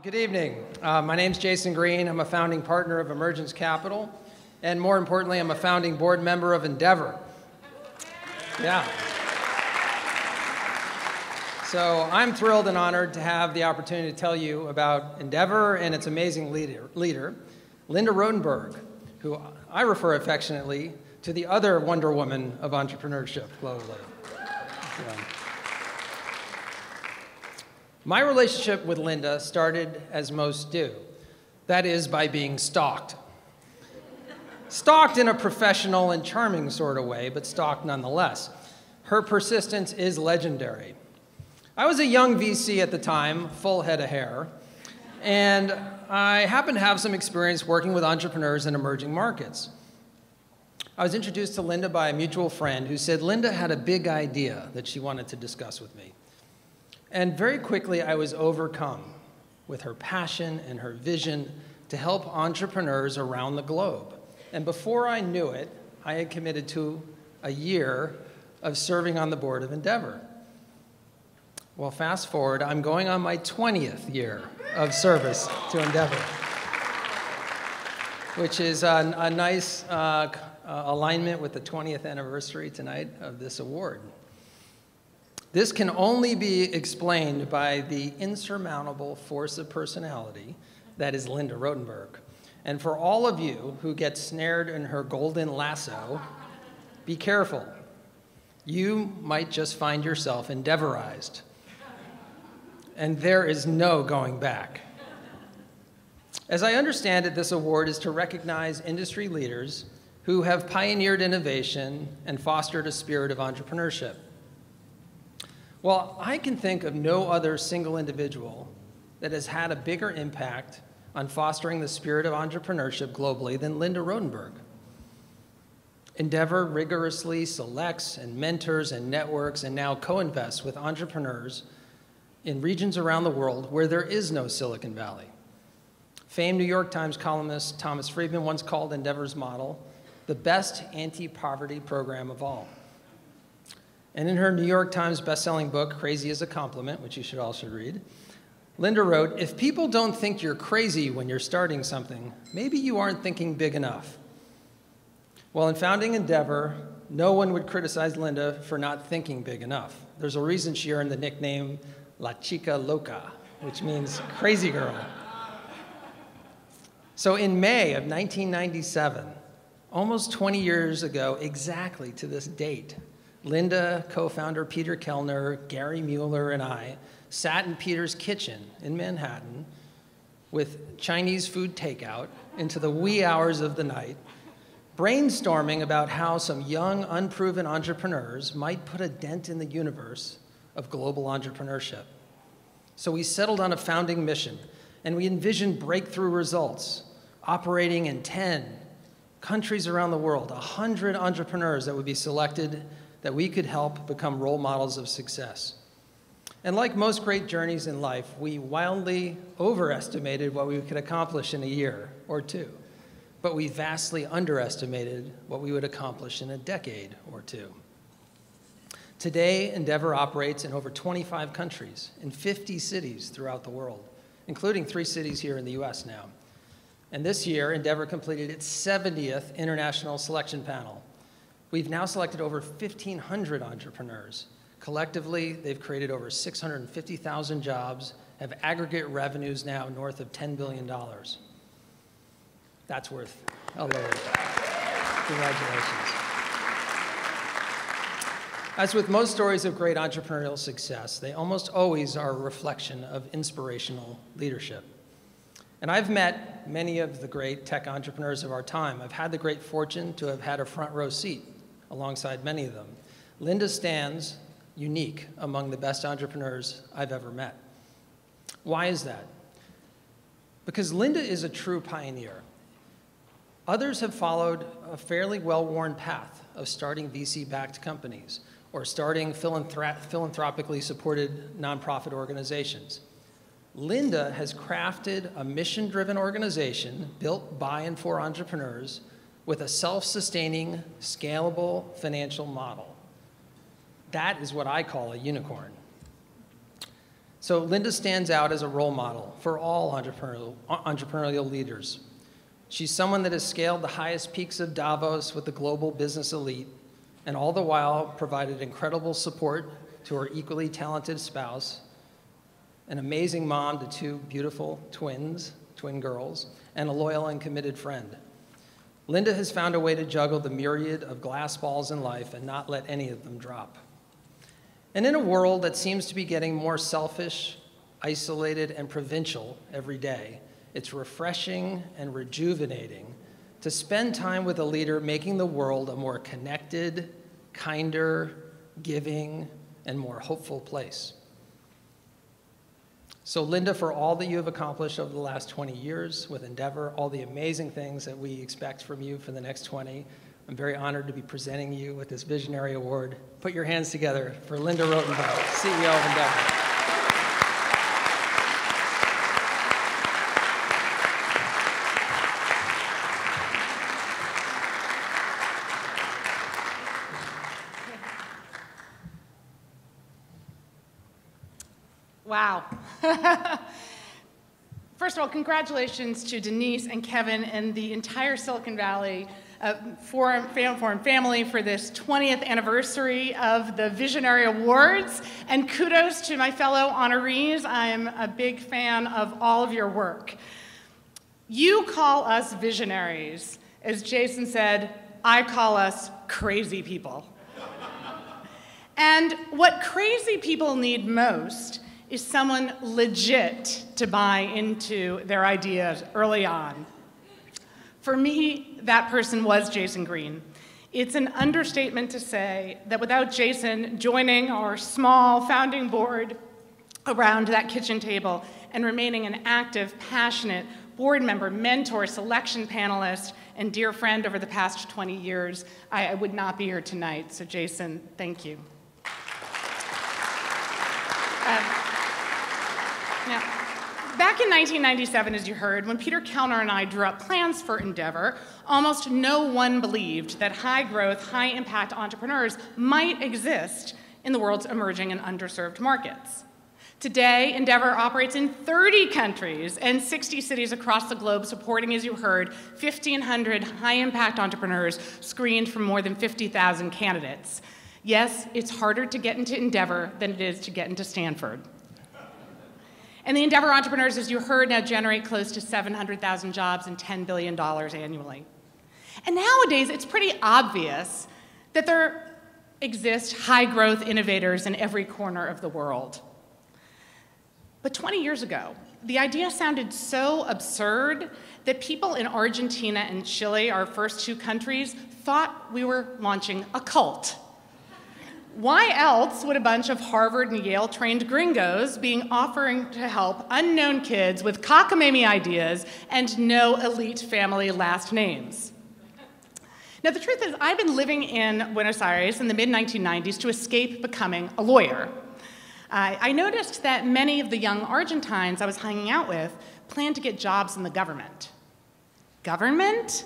Good evening. My name's Jason Green. I'm a founding partner of Emergence Capital, and more importantly, I'm a founding board member of Endeavor. Yeah. So I'm thrilled and honored to have the opportunity to tell you about Endeavor and its amazing leader, Linda Rottenberg, who I refer affectionately to the other Wonder Woman of entrepreneurship globally. My relationship with Linda started as most do. That is, by being stalked. Stalked in a professional and charming sort of way, but stalked nonetheless. Her persistence is legendary. I was a young VC at the time, full head of hair, and I happened to have some experience working with entrepreneurs in emerging markets. I was introduced to Linda by a mutual friend who said Linda had a big idea that she wanted to discuss with me. And very quickly, I was overcome with her passion and her vision to help entrepreneurs around the globe. And before I knew it, I had committed to a year of serving on the board of Endeavor. Well, fast forward, I'm going on my 20th year of service to Endeavor, which is a nice alignment with the 20th anniversary tonight of this award. This can only be explained by the insurmountable force of personality that is Linda Rottenberg. And for all of you who get snared in her golden lasso, be careful. You might just find yourself Endeavorized. And there is no going back. As I understand it, this award is to recognize industry leaders who have pioneered innovation and fostered a spirit of entrepreneurship. Well, I can think of no other single individual that has had a bigger impact on fostering the spirit of entrepreneurship globally than Linda Rottenberg. Endeavor rigorously selects and mentors and networks and now co-invests with entrepreneurs in regions around the world where there is no Silicon Valley. Famed New York Times columnist Thomas Friedman once called Endeavor's model the best anti-poverty program of all. And in her New York Times bestselling book, Crazy is a Compliment, which you should also read, Linda wrote, "If people don't think you're crazy when you're starting something, maybe you aren't thinking big enough." Well, in founding Endeavor, no one would criticize Linda for not thinking big enough. There's a reason she earned the nickname La Chica Loca, which means crazy girl. So in May of 1997, almost 20 years ago, exactly to this date, Linda, co-founder Peter Kellner, Gary Mueller, and I sat in Peter's kitchen in Manhattan with Chinese food takeout into the wee hours of the night, brainstorming about how some young, unproven entrepreneurs might put a dent in the universe of global entrepreneurship. So we settled on a founding mission, and we envisioned breakthrough results, operating in 10 countries around the world, 100 entrepreneurs that would be selected that we could help become role models of success. And like most great journeys in life, we wildly overestimated what we could accomplish in a year or two, but we vastly underestimated what we would accomplish in a decade or two. Today, Endeavor operates in over 25 countries, in 50 cities throughout the world, including 3 cities here in the US now. And this year, Endeavor completed its 70th International Selection Panel. We've now selected over 1,500 entrepreneurs. Collectively, they've created over 650,000 jobs, have aggregate revenues now north of $10 billion. That's worth a load. Congratulations. As with most stories of great entrepreneurial success, they almost always are a reflection of inspirational leadership. And I've met many of the great tech entrepreneurs of our time. I've had the great fortune to have had a front row seat alongside many of them. Linda stands unique among the best entrepreneurs I've ever met. Why is that? Because Linda is a true pioneer. Others have followed a fairly well-worn path of starting VC-backed companies or starting philanthropically supported nonprofit organizations. Linda has crafted a mission-driven organization built by and for entrepreneurs with a self-sustaining, scalable financial model. That is what I call a unicorn. So Linda stands out as a role model for all entrepreneurial leaders. She's someone that has scaled the highest peaks of Davos with the global business elite, and all the while provided incredible support to her equally talented spouse, an amazing mom to two beautiful twin girls, and a loyal and committed friend. Linda has found a way to juggle the myriad of glass balls in life and not let any of them drop. And in a world that seems to be getting more selfish, isolated, and provincial every day, it's refreshing and rejuvenating to spend time with a leader making the world a more connected, kinder, giving, and more hopeful place. So Linda, for all that you have accomplished over the last 20 years with Endeavor, all the amazing things that we expect from you for the next 20, I'm very honored to be presenting you with this Visionary Award. Put your hands together for Linda Rottenberg, CEO of Endeavor. Wow. First of all, congratulations to Denise and Kevin and the entire Silicon Valley Forum family for this 20th anniversary of the Visionary Awards, and kudos to my fellow honorees. I'm a big fan of all of your work. You call us visionaries. As Jason said, I call us crazy people. And what crazy people need most is someone legit to buy into their ideas early on. For me, that person was Jason Green. It's an understatement to say that without Jason joining our small founding board around that kitchen table and remaining an active, passionate board member, mentor, selection panelist, and dear friend over the past 20 years, I would not be here tonight. So Jason, thank you. Now, back in 1997, as you heard, when Peter Kellner and I drew up plans for Endeavor, almost no one believed that high-growth, high-impact entrepreneurs might exist in the world's emerging and underserved markets. Today, Endeavor operates in 30 countries and 60 cities across the globe, supporting, as you heard, 1,500 high-impact entrepreneurs screened from more than 50,000 candidates. Yes, it's harder to get into Endeavor than it is to get into Stanford. And the Endeavor entrepreneurs, as you heard, now generate close to 700,000 jobs and $10 billion annually. And nowadays, it's pretty obvious that there exist high-growth innovators in every corner of the world. But 20 years ago, the idea sounded so absurd that people in Argentina and Chile, our first two countries, thought we were launching a cult. Why else would a bunch of Harvard and Yale-trained gringos be offering to help unknown kids with cockamamie ideas and no elite family last names? Now, the truth is, I've been living in Buenos Aires in the mid-1990s to escape becoming a lawyer. I noticed that many of the young Argentines I was hanging out with planned to get jobs in the government. Government?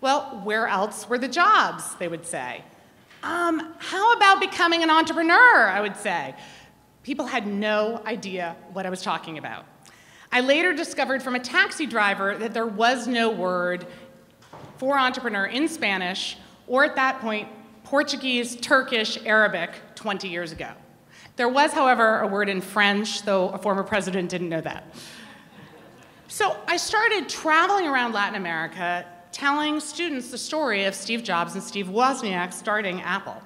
Well, where else were the jobs, they would say. How about becoming an entrepreneur, I would say. People had no idea what I was talking about. I later discovered from a taxi driver that there was no word for entrepreneur in Spanish, or at that point, Portuguese, Turkish, Arabic 20 years ago. There was, however, a word in French, though a former president didn't know that. So I started traveling around Latin America, telling students the story of Steve Jobs and Steve Wozniak starting Apple.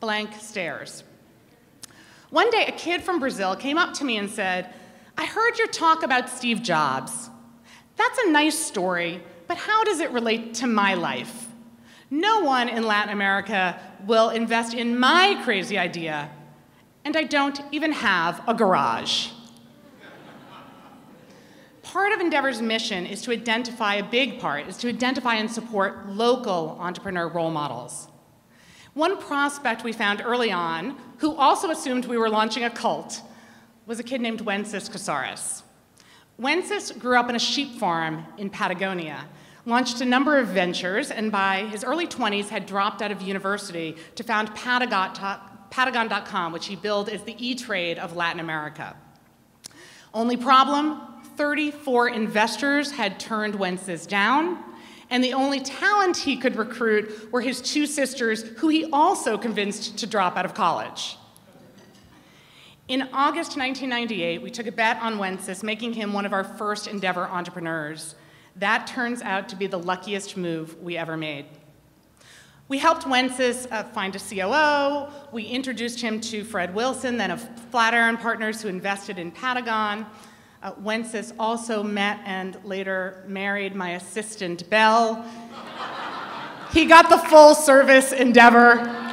Blank stares. One day, a kid from Brazil came up to me and said, "I heard your talk about Steve Jobs. That's a nice story, but how does it relate to my life? No one in Latin America will invest in my crazy idea, and I don't even have a garage." Part of Endeavor's mission is to identify, a big part, is to identify and support local entrepreneur role models. One prospect we found early on, who also assumed we were launching a cult, was a kid named Wences Casares. Wences grew up in a sheep farm in Patagonia, launched a number of ventures, and by his early 20s had dropped out of university to found Patagon.com, which he billed as the E-Trade of Latin America. Only problem, 34 investors had turned Wences down, and the only talent he could recruit were his two sisters, who he also convinced to drop out of college. In August 1998, we took a bet on Wences, making him one of our first Endeavor entrepreneurs. That turns out to be the luckiest move we ever made. We helped Wences find a COO. We introduced him to Fred Wilson, then of Flatiron Partners, who invested in Patagon. Wences also met and later married my assistant, Belle. He got the full service Endeavor.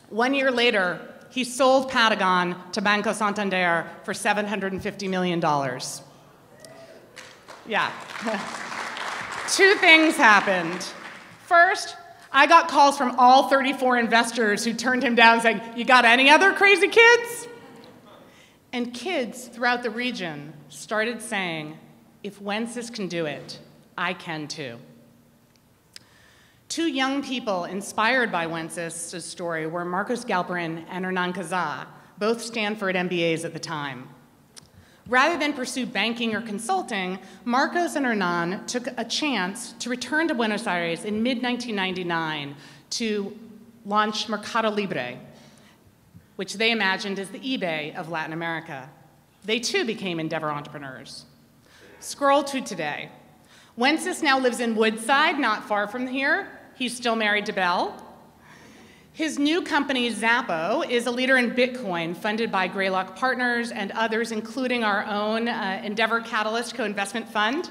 1 year later, he sold Patagon to Banco Santander for $750 million. Yeah. Two things happened. First, I got calls from all 34 investors who turned him down saying, "You got any other crazy kids?" And kids throughout the region started saying, "If Wences can do it, I can too." Two young people inspired by Wences' story were Marcos Galperin and Hernan Cazá, both Stanford MBAs at the time. Rather than pursue banking or consulting, Marcos and Hernan took a chance to return to Buenos Aires in mid-1999 to launch Mercado Libre, which they imagined as the eBay of Latin America. They too became Endeavor entrepreneurs. Scroll to today. Wences now lives in Woodside, not far from here. He's still married to Belle. His new company, Zappo, is a leader in Bitcoin, funded by Greylock Partners and others, including our own Endeavor Catalyst co-investment fund.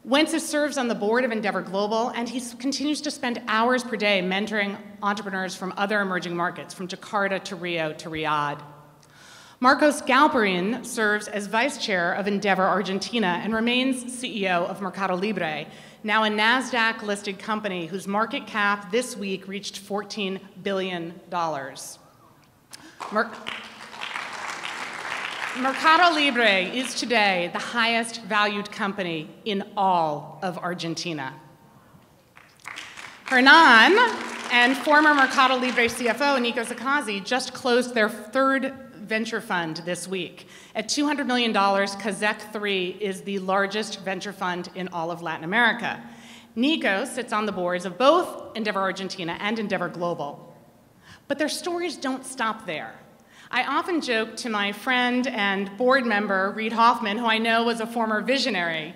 Wences serves on the board of Endeavor Global, and he continues to spend hours per day mentoring entrepreneurs from other emerging markets, from Jakarta to Rio to Riyadh. Marcos Galperin serves as vice chair of Endeavor Argentina and remains CEO of Mercado Libre, now a NASDAQ-listed company whose market cap this week reached $14 billion. Mercado Libre is today the highest valued company in all of Argentina. Hernan and former Mercado Libre CFO Nico Sakazi just closed their third venture fund this week. At $200 million, Kazek 3 is the largest venture fund in all of Latin America. Nico sits on the boards of both Endeavor Argentina and Endeavor Global. But their stories don't stop there. I often joke to my friend and board member, Reid Hoffman, who I know was a former visionary,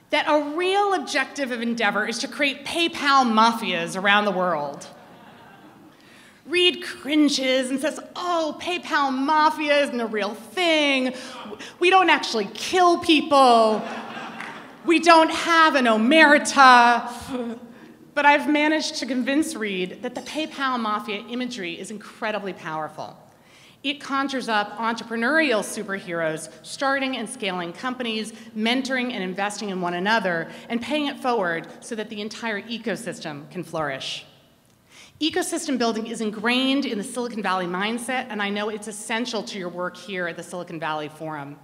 that a real objective of Endeavor is to create PayPal mafias around the world. Reid cringes and says, "Oh, PayPal mafia isn't a real thing. We don't actually kill people. We don't have an omerta." But I've managed to convince Reid that the PayPal mafia imagery is incredibly powerful. It conjures up entrepreneurial superheroes, starting and scaling companies, mentoring and investing in one another, and paying it forward so that the entire ecosystem can flourish. Ecosystem building is ingrained in the Silicon Valley mindset, and I know it's essential to your work here at the Silicon Valley Forum.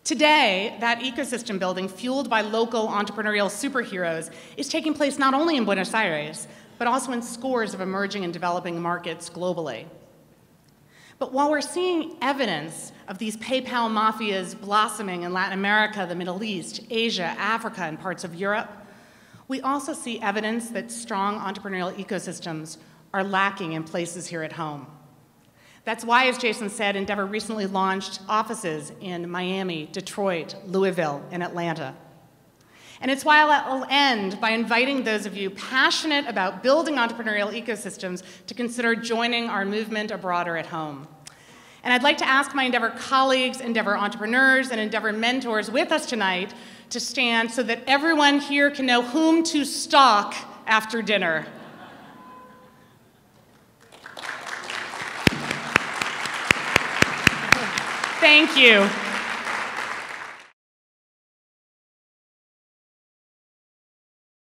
Today, that ecosystem building, fueled by local entrepreneurial superheroes, is taking place not only in Buenos Aires, but also in scores of emerging and developing markets globally. But while we're seeing evidence of these PayPal mafias blossoming in Latin America, the Middle East, Asia, Africa, and parts of Europe, we also see evidence that strong entrepreneurial ecosystems are lacking in places here at home. That's why, as Jason said, Endeavor recently launched offices in Miami, Detroit, Louisville, and Atlanta. And it's why I'll end by inviting those of you passionate about building entrepreneurial ecosystems to consider joining our movement abroad or at home. And I'd like to ask my Endeavor colleagues, Endeavor entrepreneurs, and Endeavor mentors with us tonight to stand so that everyone here can know whom to stalk after dinner. Thank you.